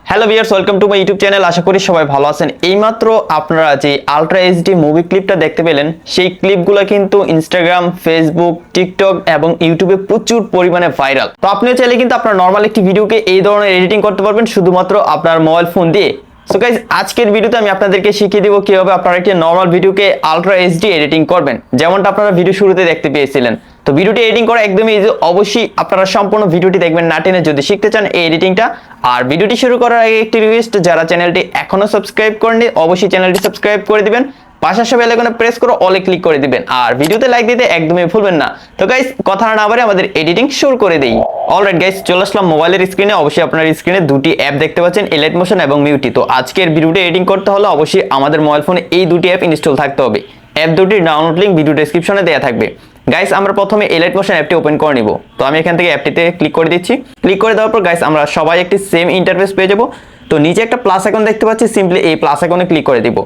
Hello viewers, welcome to my YouTube channel. আশা করি সবাই ভালো আছেন। এইমাত্র আপনারা যে আলট্রা এইচডি মুভি ক্লিপটা দেখতে পেলেন, সেই ক্লিপগুলো কিন্তু ইনস্টাগ্রাম, ফেসবুক, টিকটক এবং ইউটিউবে প্রচুর পরিমাণে ভাইরাল। তো আপনিও চাইলে কিন্তু আপনার নর্মাল একটি ভিডিওকে এই ধরনের এডিটিং করতে পারবেন শুধুমাত্র আপনার মোবাইল ফোন দিয়ে। সো গাইস, আজকের ভিডিওতে আমি আপনাদেরকে শিখিয়ে দিব কিভাবে আপনারা একটি নর্মাল ভিডিওকে আলট্রা এইচডি এডিটিং করবেন, যেমনটা আপনারা ভিডিও শুরুতে দেখতে পেয়েছিলেন। তো ভিডিওটি এডিটিং করা একদমই ইজি। অবশ্যই আপনারা সম্পূর্ণ ভিডিওটি দেখবেন না টেনে যদি শিখতে চান এই এডিটিংটা। আর ভিডিওটি শুরু করার আগে একটি রিকোয়েস্ট, যারা চ্যানেলটি এখনো সাবস্ক্রাইব করেননি অবশ্যই চ্যানেলটি সাবস্ক্রাইব করে দিবেন, পাশাপাশি বেল আইকনে প্রেস করে অলে ক্লিক করে দিবেন, আর ভিডিওতে লাইক দিতে একদমই ভুলবেন না। তো গাইস, কথা না বাড়িয়ে আমাদের এডিটিং শুরু করে দেই। অলরাইট গাইস, চলে আসলাম মোবাইলের স্ক্রিনে। অবশ্যই আপনার স্ক্রিনে দুটি অ্যাপ দেখতে পাচ্ছেন, AlightMotion এবং Meitu। তো আজকের ভিডিওটি এডিটিং করতে হলে অবশ্যই আমাদের মোবাইল ফোনে এই দুটি অ্যাপ ইনস্টল থাকতে হবে। অ্যাপ দুটির ডাউনলোড লিংক ভিডিও ডেসক্রিপশনে দেওয়া থাকবে। গাইস, আমরা প্রথমে AlightMotion অ্যাপটি ওপেন করে নিব। তো আমি এখান থেকে অ্যাপটিতে ক্লিক করে দিচ্ছি। ক্লিক করে দেওয়ার পর গাইস, আমরা সবাই একটি সেম ইন্টারফেস পেয়ে যাব। তো নিচে একটা প্লাস আইকন দেখতে পাচ্ছি, সিম্পলি এই প্লাস আইকনে ক্লিক করে দিব।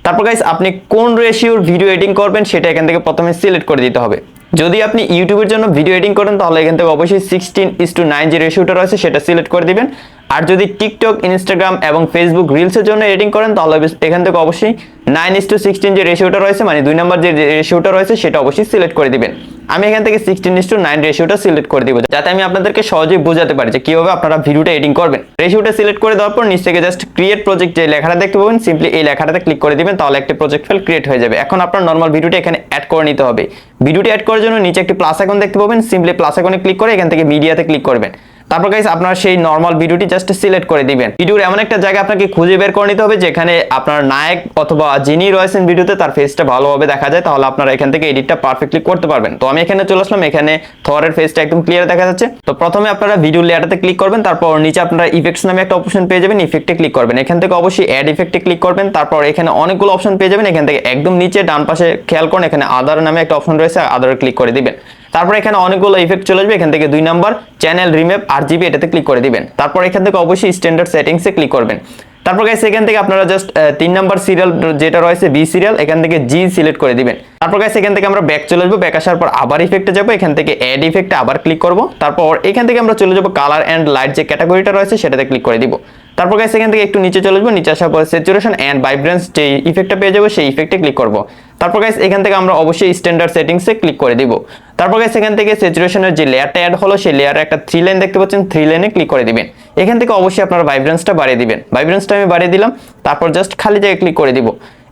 তারপর গাইস, আপনি কোন রেশিওর ভিডিও এডিটিং করবেন সেটা এখান থেকে প্রথমে সিলেক্ট করে দিতে হবে। যদি আপনি ইউটিউবের জন্য ভিডিও এডিটিং করেন তাহলে এখান থেকে অবশ্যই 16:9 যে রেশিওটা রয়েছে সেটা সিলেক্ট করে দিবেন। আর যদি টিকটক, ইনস্টাগ্রাম এবং ফেসবুক রিলসের জন্য এডিটিং করেন তাহলে এখান থেকে অবশ্যই 9:16 যে রেশিওটা রয়েছে, মানে 2 নম্বর যে রেশিওটা রয়েছে সেটা অবশ্যই সিলেক্ট করে দিবেন। আমি এখান থেকে 16:9 রেশিওটা সিলেক্ট করে দিব, যাতে আমি আপনাদেরকে সহজেই বোঝাতে পারি যে কিভাবে আপনারা ভিডিওটা এডিটিং করবেন। রেশিওটা সিলেক্ট করে দেওয়ার পর নিচ থেকে জাস্ট ক্রিয়েট প্রজেক্ট যে লেখাটা দেখতে পাবেন, সিম্পলি এই লেখাটাতে ক্লিক করে দিবেন, তাহলে একটা প্রজেক্ট ফাইল ক্রিয়েট হয়ে যাবে। এখন আপনার নরমাল ভিডিওটা এখানে অ্যাড করে নিতে হবে। ভিডিওটি অ্যাড করার জন্য নিচে একটি প্লাস আইকন দেখতে পাবেন, সিম্পলি প্লাস আইকনে ক্লিক করে এখান থেকে মিডিয়াতে ক্লিক করবেন। তারপর গাইস, আপনারা সেই নরমাল ভিডিওটি জাস্ট সিলেক্ট করে দিবেন। ভিডিওর এমন একটা জায়গা আপনাকে খুঁজে বের করে নিতে হবে যেখানে আপনার নায়ক অথবা যিনি রয়েছেন ভিডিওতে তার ফেসটা ভালোভাবে দেখা যায়, তাহলে আপনারা এখান থেকে এডিটটা পারফেক্টলি করতে পারবেন। তো আমি এখানে চলে আসলাম, এখানে থরের ফেসটা একদম ক্লিয়ার দেখা যাচ্ছে। তো প্রথমে আপনারা ভিডিও লেয়ারটাতে ক্লিক করবেন, তারপর নিচে আপনারা ইফেক্টস নামে একটা অপশন পেয়ে যাবেন, ইফেক্টে ক্লিক করবেন। এখান থেকে অবশ্যই অ্যাড ইফেক্টে ক্লিক করবেন। তারপর এখানে অনেকগুলো অপশন পেয়ে যাবেন, এখান থেকে একদম নিচে ডান পাশে খেয়াল করুন, এখানে আদার নামে একটা অপশন রয়েছে, আদারে ক্লিক করে দিবেন। তারপর এখানে অনেকগুলো ইফেক্ট চলে আসবে, এখান থেকে 2 নাম্বার চ্যানেল রিম্যাপ RGB এটাতে ক্লিক করে দিবেন। তারপর এখান থেকে অবশ্যই স্ট্যান্ডার্ড সেটিংসে ক্লিক করবেন। তারপর গাইস, এখান থেকে আপনারা জাস্ট 3 নাম্বার সিরিয়াল যেটা রয়েছে বি সিরিয়াল, এখান থেকে জি সিলেক্ট করে দিবেন। তারপর গাইস, এখান থেকে আমরা ব্যাক চলে আসবো। ব্যাক আসার পর আবার ইফেক্টে যাব, এখান থেকে অ্যাড ইফেক্টে আবার ক্লিক করব। তারপর এখান থেকে আমরা চলে যাব কালার এন্ড লাইট যে ক্যাটাগরিটা রয়েছে সেটাতে ক্লিক করে দিব। তারপর গাইস, এখান থেকে একটু নিচে চলে আসবো। নিচে আসার পর স্যাচুরেশন এন্ড ভাইব্রেন্স যে ইফেক্টটা পেয়ে যাবো সেই ইফেক্টে ক্লিক করব। তারপর গাইস, এখান থেকে আমরা অবশ্যই স্ট্যান্ডার্ড সেটিংসে ক্লিক করে দিব। তারপর গাইস, এখান থেকে স্যাচুরেশনের যে লেয়ারটা অ্যাড হলো সেই লেয়ারে একটা 3 লাইন দেখতে পাচ্ছেন, 3 লাইনে ক্লিক করে দিবেন। এখান থেকে অবশ্যই আপনারা ভাইব্রেন্সটা বাড়িয়ে দিবেন। ভাইব্রেন্সটা আমি বাড়িয়ে দিলাম, তারপর জাস্ট খালি জায়গায় ক্লিক করে দিব।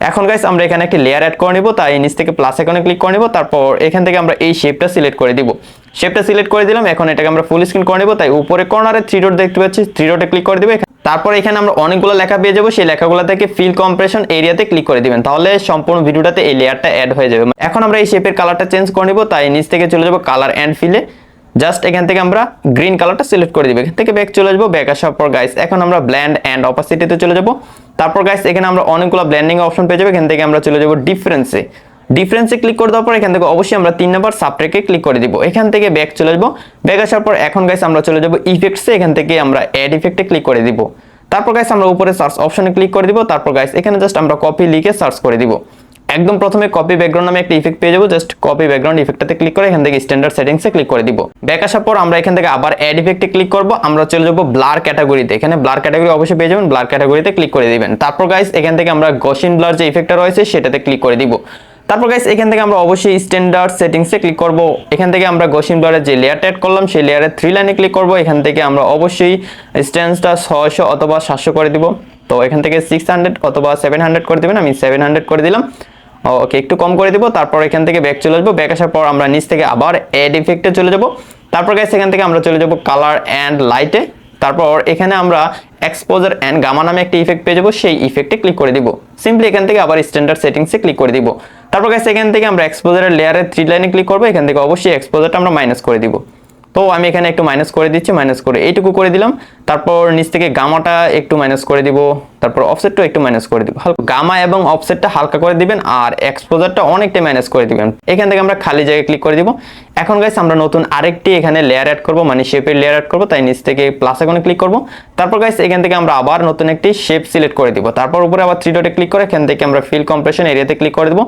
এখন গাইস, আমরা এখানে একটা লেয়ার অ্যাড করে নিব, তাই নিচ থেকে প্লাস আইকনে ক্লিক করে নিব। তারপর এখান থেকে আমরা এই শেপটা সিলেক্ট করে দিব। শেপটা সিলেক্ট করে দিলাম। এখন এটাকে আমরা ফুল স্ক্রিন করে নিব, তাই উপরে কর্নারে 3 ডট দেখতে পাচ্ছি, 3 ডটে ক্লিক করে দিব। তারপর এখানে আমরা অনেকগুলো লেখা পেয়ে যাবো, সেই লেখাগুলো থেকে ফিল কম্প্রেশন এরিয়াতে ক্লিক করে দিবেন, তাহলে সম্পূর্ণ ভিডিওটাতে এই লেয়ারটা অ্যাড হয়ে যাবে। এখন আমরা এই শেপের কালারটা চেঞ্জ করে নিব, তাই নিচ থেকে চলে যাব কালার এন্ড ফিলে, জাস্ট এখান থেকে আমরা গ্রিন কালারটা সিলেক্ট করে দিব। এখান থেকে ব্যাক চলে আসবো। ব্যাক আসার পর গাইস, এখন আমরা ব্ল্যান্ড এন্ড অপাসিটিতে চলে যাব। তারপর গাইস, এখানে আমরা অনেকগুলো ব্ল্যান্ডিং অপশন পেয়ে যাবো। এখান থেকে আমরা চলে যাব ডিফারেন্সে ক্লিক করে দেওয়ার পর এখান থেকে অবশ্যই আমরা 3 নাম্বার সাবট্রেকে ক্লিক করে দিব। এখান থেকে ব্যাক চলে আসবো। ব্যাক আসার পর এখন গাইস, আমরা চলে যাব ইফেক্টসে, এখান থেকে আমরা অ্যাড ইফেক্টে ক্লিক করে দিব। তারপর গাইস, আমরা উপরে সার্চ অপশনে ক্লিক করে দিব। তারপর গাইস, এখানে জাস্ট আমরা কপি লিখে সার্চ করে দিব। একদম প্রথমে কপি ব্যাকগ্রাউন্ড নামে একটা ইফেক্ট পেয়ে যাবো, জাস্ট কপি ব্যাকগ্রাউন্ড ইফেক্টটাতে ক্লিক করে এখান থেকে স্ট্যান্ডার্ড সেটিংসে ক্লিক করে দিব। ব্যাক আসার পর আমরা এখান থেকে আবার অ্যাড ইফেক্টে ক্লিক করব। আমরা চলে যাব ব্লার ক্যাটাগরিতে, এখানে ব্লার ক্যাটাগরি অবশ্যই পেয়ে যাবেন, ব্লার ক্যাটাগরিতে ক্লিক করে দিবেন। তারপর গাইস, এখান থেকে আমরা গসিন ব্লার যে ইফেক্টটা রয়েছে সেটাতে ক্লিক করে দিব। তারপর গাইস, এখান থেকে আমরা অবশ্যই স্ট্যান্ডার্ড সেটিংসে ক্লিক করব। এখান থেকে আমরা গসিন ব্লারের যে লেয়ারটা অ্যাড করলাম সেই লেয়ারে 3 লাইনে ক্লিক করব। এখান থেকে আমরা অবশ্যই স্ট্যান্সটা 600 অথবা 700 করে দিব। তো এখান থেকে 600 অথবা 700 করে দিবেন, আমি 700 করে দিলাম। ওকে, একটু কম করে দিব। তারপর এখান থেকে ব্যাক চলে আসবো। ব্যাক আসার পর আমরা নিচ থেকে আবার অ্যাড ইফেক্টে চলে যাব। তারপর গাইস, এখান থেকে আমরা চলে যাব কালার এন্ড লাইটে। তারপর এখানে আমরা এক্সপোজার এন্ড গামা নামে একটা ইফেক্ট পেয়ে যাবো, সেই ইফেক্টে ক্লিক করে দিব। সিম্পলি এখান থেকে আবার স্ট্যান্ডার্ড সেটিংসে ক্লিক করে দিব। তারপর গাইস, এখান থেকে আমরা এক্সপোজারের লেয়ারে 3 লাইনে ক্লিক করব। এখান থেকে অবশ্যই এক্সপোজারটা আমরা মাইনাস করে দিব। তো আমি এখানে একটু মাইনাস করে দিচ্ছি, মাইনাস করে এইটুকু করে দিলাম। তারপর নিচ থেকে গামাটা একটু মাইনাস করে দিব, তারপর অফসেটটা একটু মাইনাস করে দিব, গামা এবং অফসেটটা হালকা করে দিবেন আর এক্সপোজারটা অনেকটা মাইনাস করে দিবেন। এখান থেকে আমরা খালি জায়গায় ক্লিক করে দিব। এখন গাইস আমরা নতুন আরেকটি এখানে লেয়ার অ্যাড করব, মানে শেপের লেয়ার অ্যাড করব, তাই নিচ থেকে প্লাস আইকনে ক্লিক করব। তারপর গাইস এখান থেকে আমরা আবার নতুন একটি শেপ সিলেক্ট করে দিব, তারপর উপরে আবার 3 ডটে ক্লিক করে এখান থেকে আমরা ফিল কম্প্রেশন এরিয়াতে ক্লিক করে দিব।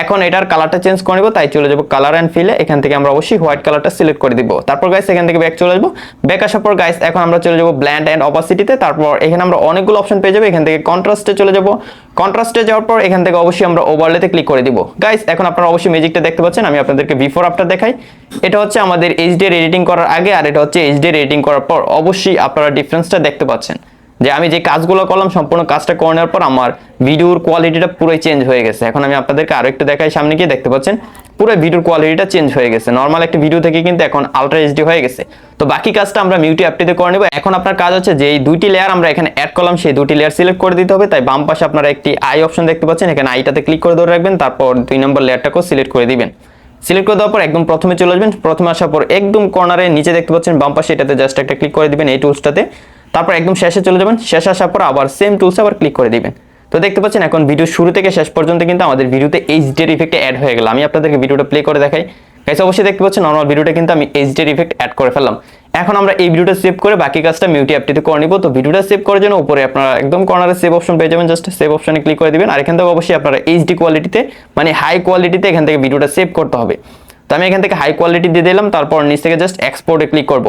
এখন এটার কালারটা চেঞ্জ করে নিব, তাই চলে যাব কালার এন্ড ফিলে, এখান থেকে আমরা অবশ্যই হোয়াইট কালারটা সিলেক্ট করে দিব। তারপর গাইস এখান থেকে ব্যাক চলে আসবো, ব্যাক আসার পর গাইস এখন আমরা চলে যাব ব্ল্যান্ড এন্ড অপাসিটিতে। তারপর এখানে আমরা অনেকগুলো অপশন পেয়ে যাব, এখান থেকে কন্ট্রাস্টে চলে যাব। কন্ট্রাস্টে যাওয়ার পর এখান থেকে অবশ্যই আমরা ওভারলেতে ক্লিক করে দিব। গাইস এখন আপনারা অবশ্যই ম্যাজিকটা দেখতে পাচ্ছেন, আমি আপনাদেরকে বিফোর আফটার দেখাই। এটা হচ্ছে আমাদের এইচডিআর এডিটিং করার আগে আর এটা হচ্ছে এইচডিআর এডিটিং করার পর। অবশ্যই আপনারা ডিফারেন্সটা দেখতে পাচ্ছেন যে আমি যে কাজগুলো করলাম সম্পূর্ণ কাজটা করে নেওয়ার পর আমার ভিডিওর কোয়ালিটিটা পুরোই চেঞ্জ হয়ে গেছে। এখন আমি আপনাদেরকে আরো একটু দেখাই, সামনে গিয়ে দেখতে পাচ্ছেন পুরো ভিডিওর কোয়ালিটিটা চেঞ্জ হয়ে গেছে। নরমাল একটা ভিডিও থেকে কিন্তু এখন আলট্রা এইচডি হয়ে গেছে। তো বাকি কাজটা আমরা মিউটি অ্যাপটিতে করে নেব। এখন আপনার কাজ হচ্ছে যে এই দুইটি লেয়ার আমরা এখানে অ্যাড করলাম সেই দুটি লেয়ার সিলেক্ট করে দিতে হবে। তাই বাম পাশে আপনারা একটি আই অপশন দেখতে পাচ্ছেন, এখানে আইটাতে ক্লিক করে ধরে রাখবেন, তারপর 2 নম্বর লেয়ারটাকেও সিলেক্ট করে দিবেন। সিলেক্ট করে দেওয়ার পর একদম প্রথমে চলে আসবেন, প্রথমে আসার পর একদম কর্নারে নিচে দেখতে পাচ্ছেন বাম পাশে, এটাতে জাস্ট একটা ক্লিক করে দিবেন এই টুলসটাতে। তারপর একদম শেষে চলে যাবেন, শেষে আসার পর আবার সেম টুলসে আবার ক্লিক করে দিবেন। তো দেখতে পাচ্ছেন এখন ভিডিও শুরু থেকে শেষ পর্যন্ত কিন্তু আমাদের ভিডিওতে এইচডিআর ইফেক্ট অ্যাড হয়ে গেল। আমি আপনাদেরকে ভিডিওটা প্লে করে দেখাই। গাইস অবশ্যই দেখতে পাচ্ছেন নরমাল ভিডিওটা কিন্তু আমি এইচডিআর ইফেক্ট অ্যাড করে ফেললাম। এখন আমরা এই ভিডিওটা সেভ করে বাকি কাজটা মিউটি অ্যাপটিতে করে নিব। তো ভিডিওটা সেভ করার জন্য উপরে আপনারা একদম কর্নারে সেভ অপশন পেয়ে যাবেন, জাস্ট সেভ অপশনে ক্লিক করে দিবেন। আর এখান থেকে অবশ্যই আপনারা এইচডি কোয়ালিটিতে মানে হাই কোয়ালিটিতে এখান থেকে ভিডিওটা সেভ করতে হবে। তো আমি এখান থেকে হাই কোয়ালিটি দিয়ে দিলাম, তারপর নিচ থেকে জাস্ট এক্সপোর্টে ক্লিক করব।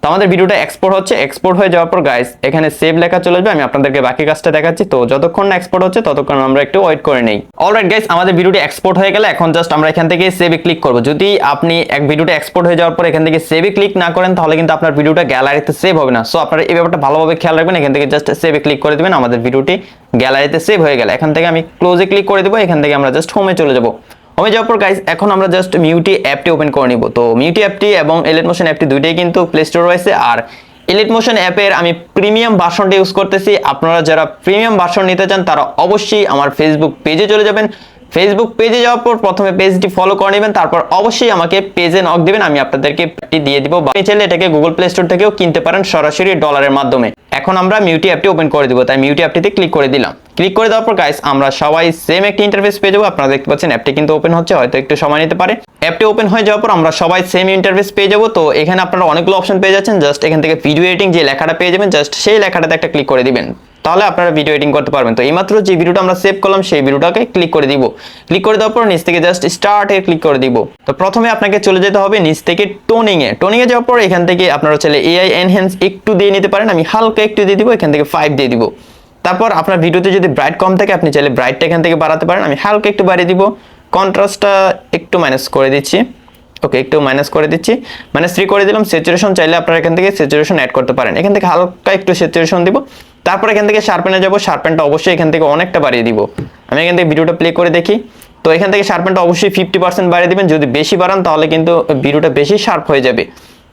তো আমাদের ভিডিওটা এক্সপোর্ট হচ্ছে, এক্সপোর্ট হয়ে যাওয়ার পর গাইস এখানে সেভ লেখা চলে আসবে। আমি আপনাদেরকে বাকি কাজটা দেখাচ্ছি। তো যতক্ষণ না এক্সপোর্ট হচ্ছে ততক্ষণ আমরা একটু ওয়েট করে নেই। অলরাইট গাইস আমাদের ভিডিওটি এক্সপোর্ট হয়ে গেলে এখন জাস্ট আমরা এখান থেকে সেভে ক্লিক করব। যদি আপনি এক ভিডিওটা এক্সপোর্ট হয়ে যাওয়ার পর এখান থেকে সেভে ক্লিক না করেন তাহলে কিন্তু আপনার ভিডিওটা গ্যালারিতে সেভ হবে না। সো আপনারা এই ব্যাপারটা ভালোভাবে খেয়াল রাখবেন। এখান থেকে জাস্ট সেভে ক্লিক করে দিবেন, আমাদের ভিডিওটি গ্যালারিতে সেভ হয়ে গেল। এখান থেকে আমি ক্লোজে ক্লিক করে দেব, এখান থেকে আমরা জাস্ট হোমে চলে যাব। হোমে যাওয়ার পর গাইস এখন আমরা জাস্ট মিউটি অ্যাপটি ওপেন করে নিব। তো মিউটি অ্যাপটি এবং AlightMotion অ্যাপটি দুইটাই কিন্তু প্লে স্টোর রয়েছে। আর AlightMotion অ্যাপের আমি প্রিমিয়াম ভার্সনটা ইউজ করতেছি। আপনারা যারা প্রিমিয়াম ভার্সন নিতে চান তারা অবশ্যই আমার ফেসবুক পেজে চলে যাবেন। ফেসবুক পেজে যাওয়ার পর প্রথমে পেজটি ফলো করে নেবেন, তারপর অবশ্যই আমাকে পেজে নক দিবেন, আমি আপনাদেরকে অ্যাপটি দিয়ে দিব। আপনি চাইলে এটাকে গুগল প্লে স্টোর থেকেও কিনতে পারেন সরাসরি ডলারের মাধ্যমে। এখন আমরা মিউটি অ্যাপটি ওপেন করে দিব, তাই মিউটি অ্যাপটিতে ক্লিক করে দিলাম। ক্লিক করে দেওয়ার পর গাইস আমরা সবাই সেম একটা ইন্টারফেস পেয়ে যাবো। আপনারা দেখতে পাচ্ছেন অ্যাপটি কিন্তু ওপেন হচ্ছে, হয়তো একটু সময় নিতে পারে। অ্যাপটি ওপেন হয়ে যাওয়ার পর আমরা সবাই সেম ইন্টারফেস পেয়ে যাবো। তো এখানে আপনারা অনেকগুলো অপশন পেয়ে যাচ্ছেন, জাস্ট এখান থেকে ভিডিও এডিটিং যে লেখাটা পেয়ে যাবেন, জাস্ট সেই লেখাটাতে একটা ক্লিক করে দিবেন, তাহলে আপনারা ভিডিও এডিটিং করতে পারবেন। তো এইমাত্র যে ভিডিওটা আমরা সেভ করলাম সেই ভিডিওটাকে ক্লিক করে দিব। ক্লিক করে দেওয়ার পর নিচ থেকে জাস্ট স্টার্ট এ ক্লিক করে দিব। তো প্রথমে আপনাকে চলে যেতে হবে নিচ থেকে টোনিং এ। টোনিং এ যাওয়ার পর এখান থেকে আপনারা চাইলে এআই এনহ্যান্স একটু দিয়ে নিতে পারেন, আমি হালকা একটু দিয়ে দিব, এখান থেকে 5 দিয়ে দিব। তারপর আপনার ভিডিওতে যদি ব্রাইট কম থাকে আপনি চাইলে ব্রাইটটা এখান থেকে বাড়াতে পারেন, আমি হালকা একটু বাড়িয়ে দিব। কন্ট্রাস্টটা একটু মাইনাস করে দিচ্ছি, ওকে একটু মাইনাস করে দিচ্ছি, -3 করে দিলাম। স্যাচুরেশন চাইলে আপনারা এখান থেকে স্যাচুরেশন অ্যাড করতে পারেন, এখান থেকে হালকা একটু স্যাচুরেশন দিব। তারপর এখান থেকে শার্পেনে যাব, শার্পেনটা অবশ্যই এখান থেকে অনেকটা বাড়িয়ে দিব। আমি এখান থেকে ভিডিওটা প্লে করে দেখি। তো এখান থেকে শার্পেনটা অবশ্যই 50% বাড়িয়ে দিবেন, যদি বেশি বাড়ান তাহলে কিন্তু ভিডিওটা বেশি শার্প হয়ে যাবে।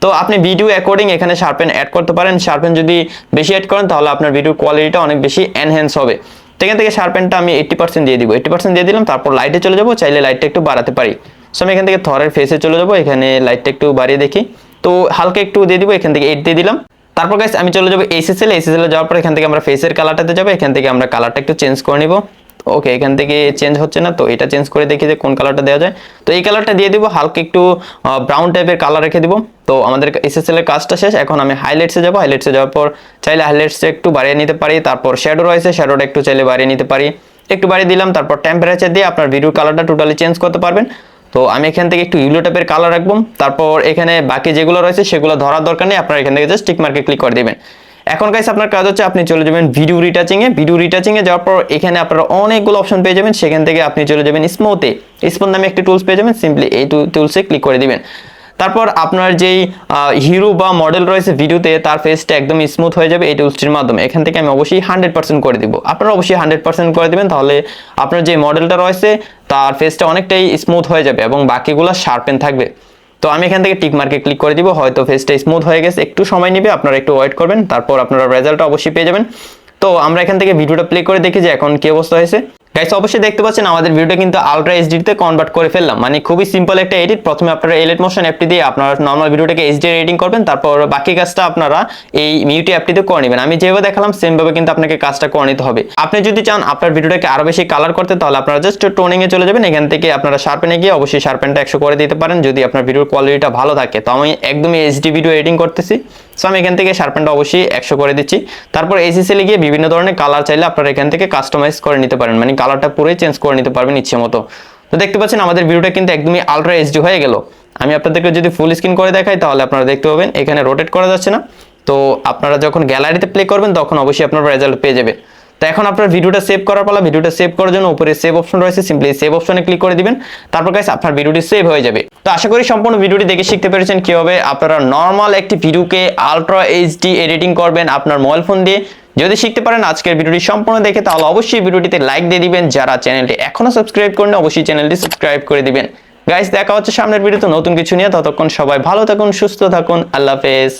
তো আপনি ভিডিও অ্যাকর্ডিং এখানে শার্পেন অ্যাড করতে পারেন। শার্পেন যদি বেশি অ্যাড করেন তাহলে আপনার ভিডিওর কোয়ালিটিটা অনেক বেশি এনহ্যান্স হবে। তো এখান থেকে শার্পেনটা আমি 80% দিয়ে দিব, 80% দিয়ে দিলাম। তারপর লাইটে চলে যাব, চাইলে লাইটটা একটু বাড়াতে পারি। সো আমি এখান থেকে থরের ফেসে চলে যাব, এখানে লাইটটা একটু বাড়িয়ে দেখি। তো হালকা একটু দিয়ে দিব, এখান থেকে 8 দিয়ে দিলাম। তারপর গাইস আমি চলে যাব এসএসএল যাওয়ার পর এখান থেকে আমরা ফেসের কালারটাতে যাব, এখান থেকে আমরা কালারটা একটু চেঞ্জ করে নিব। ওকে এখান থেকে চেঞ্জ হচ্ছে না, তো এটা চেঞ্জ করে দেখি যে কোন কালারটা দেওয়া যায়। তো এই কালারটা দিয়ে দিব, হালকা একটু ব্রাউন টাইপের কালার রেখে দিব। তো আমাদের এসএসএল এর কাজটা শেষ। এখন আমি হাইলাইটসে যাব, হাইলাইটসে যাওয়ার পর চাইলে হাইলাইটসে একটু বাড়িয়ে নিতে পারি। তারপর শ্যাডো রয়েছে, শ্যাডোটা একটু চাইলে বাড়িয়ে নিতে পারি, একটু বাড়িয়ে দিলাম। তারপর টেম্পারেচার দিয়ে আপনার ভিডিওর কালারটা টোটালি চেঞ্জ করতে পারবেন। তো আমি এখান থেকে একটু ইউলো টাইপের কালার রাখবো। তারপর এখানে বাকি যেগুলো রয়েছে সেগুলো ধরার দরকার নেই, আপনারা এখান থেকে জাস্ট টিক মার্কে ক্লিক করে দিবেন। এখন গাইস আপনার কাজ হচ্ছে আপনি চলে যাবেন ভিডিও রিটাচিং এ। ভিডিও রিটাচিং এ যাওয়ার পর এখানে আপনারা অনেকগুলো অপশন পেয়ে যাবেন, সেখান থেকে আপনি চলে যাবেন স্মুথে। স্মুথ নামে একটা টুলস পেয়ে যাবেন, সিম্পলি এই টুলসে ক্লিক করে দিবেন। তারপর আপনার যেই হিরো বা মডেল রয়েছে ভিডিওতে তার ফেসটা একদম স্মুথ হয়ে যাবে এই টুলসটির মাধ্যমে। এখান থেকে আমি অবশ্যই 100% করে দিব, আপনারা অবশ্যই 100% করে দিবেন, তাহলে আপনার যে মডেলটা রয়েছে তার ফেসটা অনেকটাই স্মুথ হয়ে যাবে এবং বাকিগুলো শার্পেন থাকবে। তো আমি এখান থেকে টিক মার্কে ক্লিক করে দিব, হয়তো ফেসটা স্মুথ হয়ে গেছে, একটু সময় নেবে, আপনারা একটু ওয়েট করবেন, তারপর আপনারা রেজাল্টটা অবশ্যই পেয়ে যাবেন। তো আমরা এখান থেকে ভিডিওটা প্লে করে দেখি যে এখন কি অবস্থা হয়েছে। গাইস অবশ্যই দেখতে পাচ্ছেন আমাদের ভিডিওটা কিন্তু আলট্রা এইচডি তে কনভার্ট করে ফেললাম, মানে খুবই সিম্পল একটা এডিট। প্রথমে আপনারা AlightMotion অ্যাপটি দিয়ে আপনারা নরমাল ভিডিওটাকে এইচডি এডিটিং করবেন, তারপর বাকি কাজটা আপনারা এই মিউটি অ্যাপটিতে করে নেবেন। আমি যেভাবে দেখালাম সেম ভাবে কিন্তু আপনাকে কাজটা করে নিতে হবে। আপনি যদি চান আপনার ভিডিওটাকে আরো বেশি কালার করতে, তাহলে আপনারা জাস্ট টোনিং এ চলে যাবেন। এখান থেকে আপনারা শার্পেনে গিয়ে অবশ্যই শার্পেনটা 100 করে দিতে পারেন যদি আপনার ভিডিওর কোয়ালিটিটা ভালো থাকে। তো আমি একদমই এইচডি ভিডিও এডিটিং করতেছি, সো আমি এখান থেকে শার্পেনটা অবশ্যই 100 করে দিচ্ছি। তারপর এসএসএল এ গিয়ে বিভিন্ন ধরনের কালার চাইলে আপনারা এখান থেকে কাস্টমাইজ করে নিতে পারেন, মানে কালারটা পুরোই চেঞ্জ করে নিতে পারবেন ইচ্ছে মতো। তো দেখতে পাচ্ছেন আমাদের ভিডিওটা কিন্তু একদমই আলট্রা এইচডি হয়ে গেল। আমি আপনাদেরকে যদি ফুল স্ক্রিন করে দেখাই তাহলে আপনারা দেখতে পাবেন এখানে রোটেট করা যাচ্ছে না। তো আপনারা যখন গ্যালারিতে প্লে করবেন তখন অবশ্যই আপনারা রেজাল্ট পেয়ে যাবেন। তো এখন আপনার ভিডিওটা সেভ করার পালা। ভিডিওটা সেভ করার জন্য উপরে সেভ অপশন রয়েছে, সিম্পলি সেভ অপশনে ক্লিক করে দিবেন। তারপর গাইস আপনার ভিডিওটি সেভ হয়ে যাবে। তো আশা করি সম্পূর্ণ ভিডিওটি দেখে শিখতে পেরেছেন কিভাবে আপনারা নরমাল একটি ভিডিওকে আলট্রা এইচডি এডিটিং করবেন আপনার মোবাইল ফোন দিয়ে। যদি শিখতে পারেন আজকের ভিডিওটি সম্পূর্ণ দেখে, তাহলে অবশ্যই ভিডিওটিতে লাইক দিয়ে দিবেন। যারা চ্যানেলটি এখনো সাবস্ক্রাইব করেন অবশ্যই চ্যানেলটি সাবস্ক্রাইব করে দিবেন। গাইস দেখা হচ্ছে সামনের ভিডিওতে নতুন কিছু নিয়ে। ততক্ষণ সবাই ভালো থাকুন, সুস্থ থাকুন, আল্লাহ হাফেজ।